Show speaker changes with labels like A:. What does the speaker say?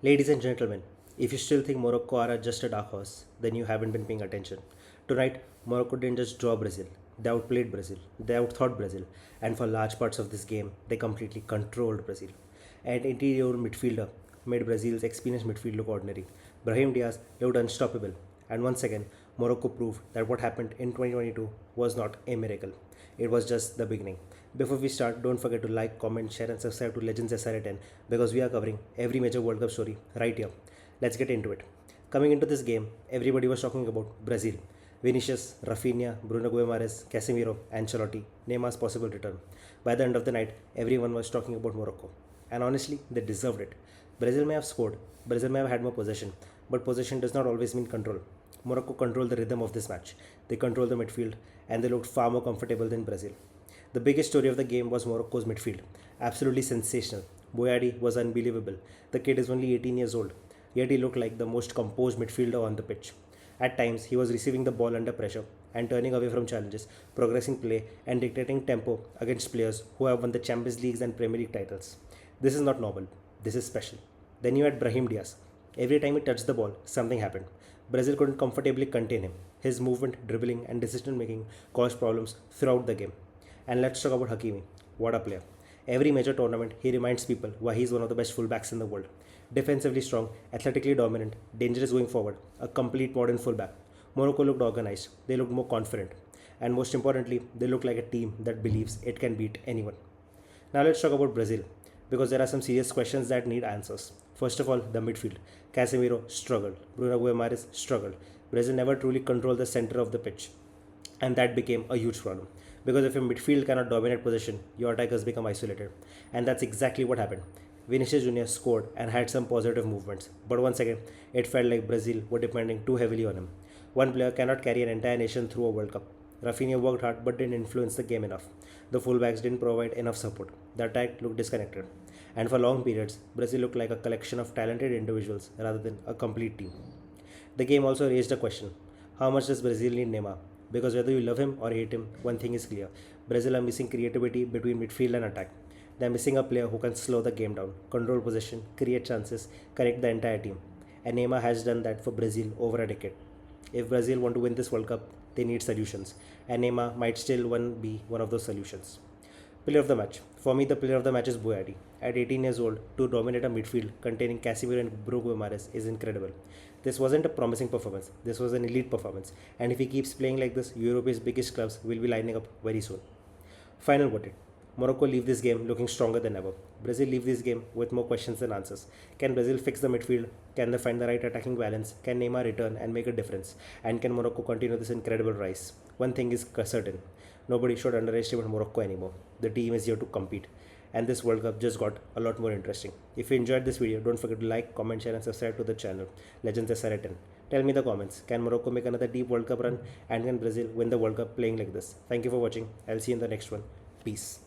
A: Ladies and gentlemen, if you still think Morocco are just a dark horse, then you haven't been paying attention. Tonight, Morocco didn't just draw Brazil, they outplayed Brazil, they outthought Brazil, and for large parts of this game, they completely controlled Brazil. An interior midfielder made Brazil's experienced midfield look ordinary. Brahim Diaz looked unstoppable, and once again, Morocco proved that what happened in 2022 was not a miracle. It was just the beginning. Before we start, don't forget to like, comment, share, and subscribe to Legends SRA10 because we are covering every major World Cup story right here. Let's get into it. Coming into this game, everybody was talking about Brazil. Vinicius, Rafinha, Bruno Guimaraes, Casemiro, Ancelotti, Neymar's possible return. By the end of the night, everyone was talking about Morocco. And honestly, they deserved it. Brazil may have scored, Brazil may have had more possession, but possession does not always mean control. Morocco controlled the rhythm of this match. They controlled the midfield and they looked far more comfortable than Brazil. The biggest story of the game was Morocco's midfield. Absolutely sensational. Boyadi was unbelievable. The kid is only 18 years old, yet he looked like the most composed midfielder on the pitch. At times, he was receiving the ball under pressure and turning away from challenges, progressing play, and dictating tempo against players who have won the Champions Leagues and Premier League titles. This is not normal. This is special. Then you had Brahim Diaz. Every time he touched the ball, something happened. Brazil couldn't comfortably contain him. His movement, dribbling, and decision making caused problems throughout the game. And let's talk about Hakimi. What a player. Every major tournament, he reminds people why he's one of the best fullbacks in the world. Defensively strong, athletically dominant, dangerous going forward, a complete modern fullback. Morocco looked organized, they looked more confident, and most importantly, they looked like a team that believes it can beat anyone. Now let's talk about Brazil, because there are some serious questions that need answers. First of all, the midfield. Casemiro struggled, Bruno Guimaraes struggled. Brazil never truly controlled the center of the pitch, and that became a huge problem. Because if your midfield cannot dominate possession, your attackers become isolated. And that's exactly what happened. Vinicius Jr scored and had some positive movements, but once again, it felt like Brazil were depending too heavily on him. One player cannot carry an entire nation through a World Cup. Rafinha worked hard but didn't influence the game enough. The fullbacks didn't provide enough support. The attack looked disconnected. And for long periods, Brazil looked like a collection of talented individuals rather than a complete team. The game also raised a question: how much does Brazil need Neymar? Because whether you love him or hate him, one thing is clear: Brazil are missing creativity between midfield and attack. They're missing a player who can slow the game down, control possession, create chances, connect the entire team. And Neymar has done that for Brazil over a decade. If Brazil want to win this World Cup, they need solutions, and Neymar might still be one of those solutions. Player of the match. For me, the player of the match is Boyadi. At 18 years old, to dominate a midfield containing Casemiro and Bruno Guimaraes is incredible. This wasn't a promising performance. This was an elite performance. And if he keeps playing like this, Europe's biggest clubs will be lining up very soon. Final verdict. Morocco leave this game looking stronger than ever. Brazil leave this game with more questions than answers. Can Brazil fix the midfield? Can they find the right attacking balance? Can Neymar return and make a difference? And can Morocco continue this incredible rise? One thing is certain. Nobody should underestimate Morocco anymore. The team is here to compete. And this World Cup just got a lot more interesting. If you enjoyed this video, don't forget to like, comment, share and subscribe to the channel Legends SRA10. Tell me in the comments, can Morocco make another deep World Cup run? And can Brazil win the World Cup playing like this? Thank you for watching. I'll see you in the next one. Peace.